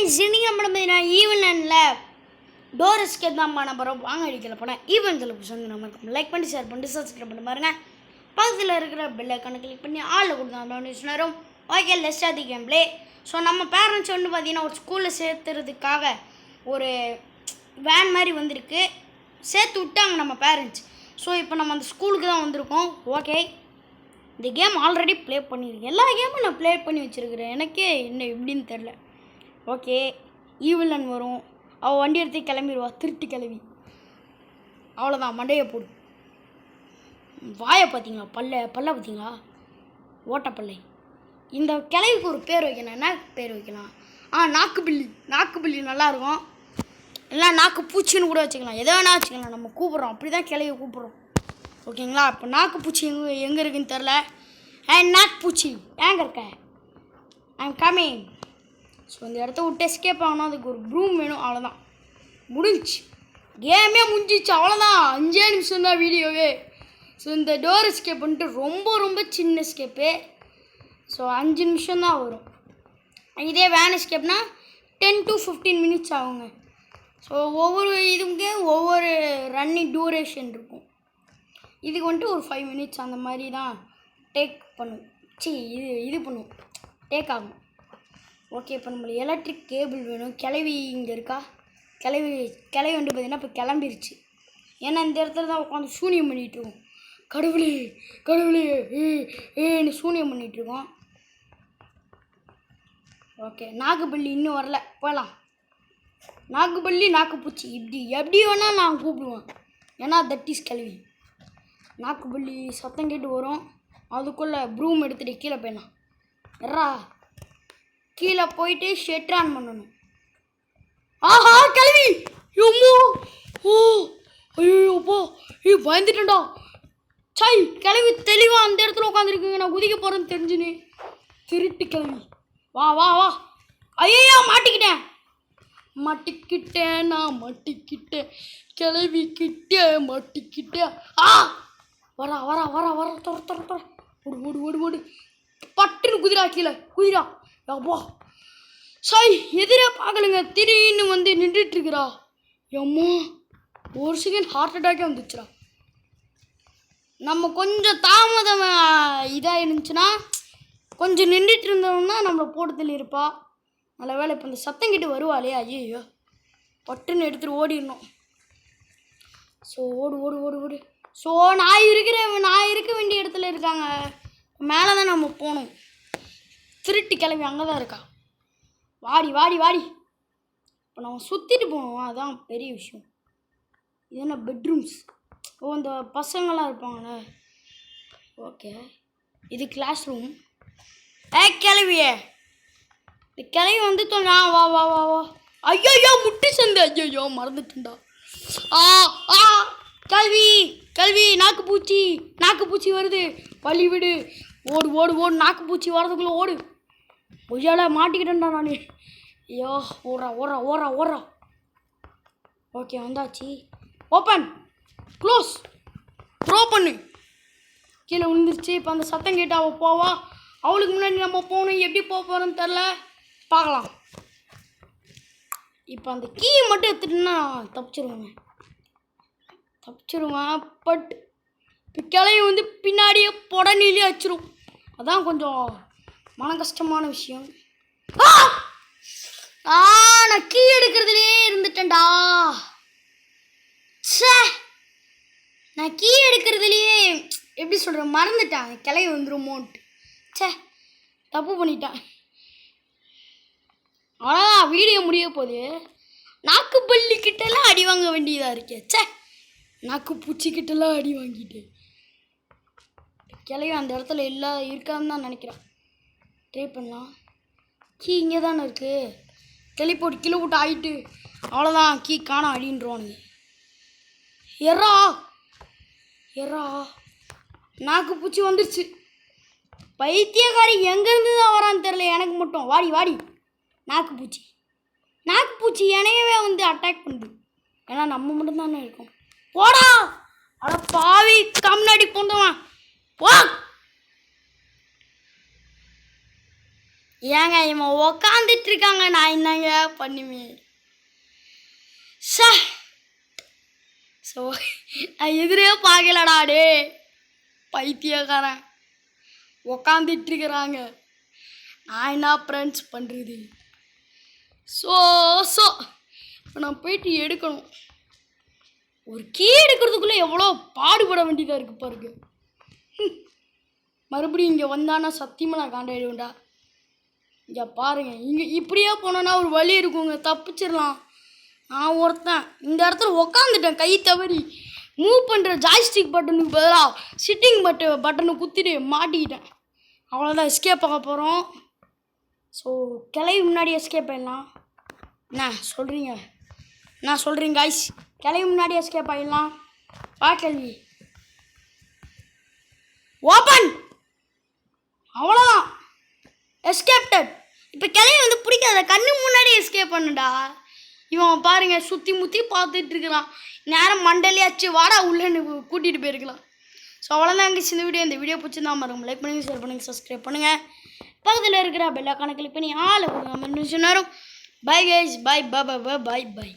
Guys இன்னைக்கு நம்ம பார்த்தீங்கன்னா ஈவெண்ட்டில் டோர் எஸ்கேப் தான் பண்ண போகிறோம். வாங்க அடிக்கல போனேன் ஈவெண்ட்டில் வந்து நம்ம லைக் பண்ணி ஷேர் பண்ணி சப்ஸ்கிரைப் பண்ணி பாருங்க. பக்கத்தில் இருக்கிற பெல் ஐக்கானை கிளிக் பண்ணி ஆளில் கொடுத்தா okay let's start the game play. So நம்ம பேரண்ட்ஸ் வந்து பார்த்தீங்கன்னா ஒரு ஸ்கூலில் சேர்த்துறதுக்காக ஒரு வேன் மாதிரி வந்திருக்கு, சேர்த்து விட்டாங்க நம்ம பேரண்ட்ஸ். ஸோ இப்போ நம்ம அந்த ஸ்கூலுக்கு தான் வந்திருக்கோம். ஓகே, இந்த கேம் ஆல்ரெடி ப்ளே பண்ணியிருக்கேன், எல்லா கேமும் நான் ப்ளே பண்ணி வச்சுருக்கிறேன், எனக்கே என்ன எப்படின்னு தெரில. ஓகே, ஈவிலன் வரும், அவள் வண்டி எடுத்து கிளம்பிடுவா, திருட்டு கிளவி, அவ்வளோதான், மண்டையை போடு. வாயை பார்த்தீங்களா, பல்ல பார்த்தீங்களா, ஓட்டப்பல்லை. இந்த கிளவிக்கு ஒரு பேர் வைக்கணும். என்ன பேர் வைக்கலாம்? நாக்குபில்லி நல்லாயிருக்கும். இல்லை நாக்கு பூச்சின்னு கூட வச்சுக்கலாம், எதை வேணா வச்சுக்கலாம். நம்ம கூப்பிட்றோம், அப்படி தான் கிளவியை கூப்பிட்றோம். ஓகேங்களா? இப்போ நாக்கு பூச்சி எங்கே இருக்குன்னு தெரில. நாக்கு பூச்சி ஏங்க இருக்க? I'm coming. ஸோ இந்த இடத்த விட்டு எஸ்கேப் ஆகணும், அதுக்கு ஒரு ப்ரூம் வேணும், அவ்வளோதான், முடிஞ்சிச்சு, கேமே முடிஞ்சிச்சு, அவ்வளோதான். 5 நிமிஷம் தான் வீடியோவே. ஸோ இந்த டோர் எஸ்கேப் பண்ணிட்டு ரொம்ப சின்ன எஸ்கேப்பு. ஸோ 5 நிமிஷம் தான் வரும். இதே வேன் எஸ்கேப்னா 10 to 15 மினிட்ஸ் ஆகுங்க. ஸோ ஒவ்வொரு இதுக்கு ஒவ்வொரு ரன்னிங் டியூரேஷன் இருக்கும். இதுக்கு வந்துட்டு ஒரு 5 மினிட்ஸ் அந்த மாதிரி தான் டேக் பண்ணும். இது பண்ணும், டேக் ஆகும். ஓகே, இப்போ நம்மளுக்கு எலக்ட்ரிக் கேபிள் வேணும். கிளவி இங்கே இருக்கா? கிளவி வந்து பார்த்திங்கன்னா இப்போ கிளம்பிருச்சு. ஏன்னா இந்த இடத்துல தான் உட்காந்து சூனியம் பண்ணிகிட்ருக்கோம். கடவுளே ஏன்னு சூனியம் பண்ணிகிட்ருக்கோம். ஓகே, நாக்குப்பள்ளி இன்னும் வரல, போகலாம். நாக்குப்பள்ளி நாக்குப்பூச்சி எப்படி வேணால் நான் கூப்பிடுவேன், ஏன்னா தட் இஸ் கிளவி. நாக்குப்பள்ளி சத்தம் கேட்டு வரும், அதுக்குள்ளே ப்ரூம் எடுத்துகிட்டு கீழே போயிடலாம். எறா, கீழே போயிட்டு ஷெட் ஆன் பண்ணணும். ஆஹா கிளவி, ஐயோப்போ, பயந்துட்டேன்டா. சாய், கிளவி தெளிவாக அந்த இடத்துல உட்காந்துருக்குங்க, நான் குதிக்க போகிறேன்னு தெரிஞ்சுன்னு. திருட்டு கிளவி, வா வா வா. ஐயோ மாட்டிக்கிட்டேன், கிளவி கிட்டே மாட்டிக்கிட்டேன். வரா தொற ஓடு பட்டுன்னு குதிரா, கீழே குதிரா. அப்பா சாய், எதிரே பார்க்கலுங்க, திடீர்னு வந்து நின்றுட்டுருக்குறா. எம்மா, ஒரு செகண்ட் ஹார்ட் அட்டாக்கே வந்துச்சுடா. நம்ம கொஞ்சம் தாமதம் இதாக இருந்துச்சுன்னா, கொஞ்சம் நின்றுட்டு இருந்தோம்னா நம்மளை போட்டதில் இருப்பா. நல்ல வேலை இப்போ இந்த சத்தம் கிட்ட வருவாளே, ஐயோ பட்டுன்னு எடுத்துகிட்டு ஓடிடணும். ஸோ ஓடு. ஸோ நான் இருக்க வேண்டிய இடத்துல இருக்காங்க, மேலே தான் நம்ம போகணும். திருட்டு கிளம்பி அங்கே தான் இருக்கா. வாடி. இப்போ நம்ம சுற்றிட்டு போகணும், அதுதான் பெரிய விஷயம். இது என்ன பெட்ரூம்ஸ்? இந்த பசங்களாம் இருப்பாங்களே. ஓகே, இது கிளாஸ் ரூம். கிளவியே, இந்த கிளவி வந்து வா. ஐயோ முட்டி சந்து, ஐயோ மறந்துட்டுண்டா. கல்வி நாக்குப்பூச்சி வருது, வழி விடு. ஓடு, நாக்குப்பூச்சி வரதுக்குள்ளே ஓடு. பொய்யால மாட்டிக்கிட்டேன்டா நான். ஐயோ, ஓடுறா. ஓகே, வந்தாச்சு. ஓப்பன் க்ளோஸ் த்ரோ பண்ணு. கீழே விழுந்துருச்சு. இப்போ அந்த சத்தம் கேட்டு அவள் போவா. அவளுக்கு முன்னாடி நம்ம போகணும். எப்படி போகிறோன்னு தெரில, பார்க்கலாம். இப்போ அந்த கீயை மட்டும் எடுத்துட்டுன்னா தப்பிச்சிருவேன். பட் இப்போ கிளைய வந்து பின்னாடியே புடனிலே வச்சிரும். அதான் கொஞ்சம் மன கஷ்டமான விஷயம். நான் கீ எடுக்கிறதுலே இருந்துட்டேன்டா. நான் கீ எடுக்கிறதுலையே எப்படி சொல்கிறேன், மறந்துட்டேன். கிளைய வந்துருமோன்ட்டு தப்பு பண்ணிட்டேன். அவ்வளோதான், வீடியோ முடிய போகுது. நாக்குப்பள்ளி கிட்டலாம் அடி வாங்க வேண்டியதாக இருக்கே. நாக்குப்பூச்சி கிட்டலாம் அடி வாங்கிட்டு கிளையும் அந்த இடத்துல இருக்கான்னு தான் நினைக்கிறேன். ட்ரை பண்ணலாம். கீ இங்கே தானே இருக்குது. போட்டு கீழே போட்டு ஆகிட்டு அவ்வளோதான், கீ காணோம் அடின்றுவானுங்க. எறா நாக்குப்பூச்சி வந்துருச்சு. பைத்தியக்காரி எங்கேருந்து தான் வரான்னு தெரில எனக்கு மட்டும். வாடி. நாக்குப்பூச்சி என்னையவே வந்து அட்டாக் பண்ணுது, ஏன்னா நம்ம மட்டும்தானே இருக்கோம். போடா, அட பாவி, கம்னாடி போந்தவன் போ. ஏங்க இவன் உக்காந்துட்டு இருக்காங்க, நான் என்னங்க பண்ணுவேன்? சா ஸோ நான் எதிரே பார்க்கலடா டே பைத்தியக்காரன். உக்காந்துட்டு இருக்கிறாங்க, நான் என்ன ஃப்ரெண்ட்ஸ் பண்ணுறது? ஸோ இப்போ நான் போயிட்டு எடுக்கணும். ஒரு கீ எடுக்கிறதுக்குள்ளே எவ்வளோ பாடுபட வேண்டியதாக இருக்குது பாருங்க. மறுபடியும் இங்கே வந்தானா சத்தியமாக நான் காண்டாயிடுவேன்டா. இங்கே பாருங்கள், இங்கே இப்படியே போனோன்னா ஒரு வழி இருக்குங்க, தப்பிச்சிடலாம். நான் ஒருத்தன் இந்த இடத்துல உக்காந்துட்டேன், கை தவறி மூவ் பண்ணுற ஜாய்ஸ்டிக் பட்டனுக்கு பதிலாக சிட்டிங் பட்டனை குத்திட்டு மாட்டிக்கிட்டேன். அவ்வளோதான், எஸ்கேப் ஆக போகிறோம். ஸோ கிளவி முன்னாடி எஸ்கேப் ஆகிடலாம். என்ன சொல்கிறீங்க காய்ஸ்? கிளவி முன்னாடி எஸ்கேப் ஆகிடலாம். வா கேள்வி ஓப்பன். அவ்வளோதான், எஸ்கேப்டட். இப்போ கிளவி வந்து பிடிக்காத, கண்ணு முன்னாடி எஸ்கேப் பண்ணுடா. இவன் பாருங்க சுற்றி முற்றி பார்த்துட்டு இருக்கிறான். நேரம் மண்டலியாச்சு, வாடா உள்ளேன்னு கூட்டிகிட்டு போயிருக்கலாம். ஸோ அவ்வளோதான் அங்கே இந்த வீடியோ பிடிச்சிருந்தா மறக்காம லைக் பண்ணுங்கள், ஷேர் பண்ணுங்கள், சப்ஸ்கிரைப் பண்ணுங்கள். பக்கத்தில் இருக்கிற பெல் ஐகானை கிளிக் பண்ணி ஆளை கொடுங்க. நேரம் bye guys, bye bye bye bye by.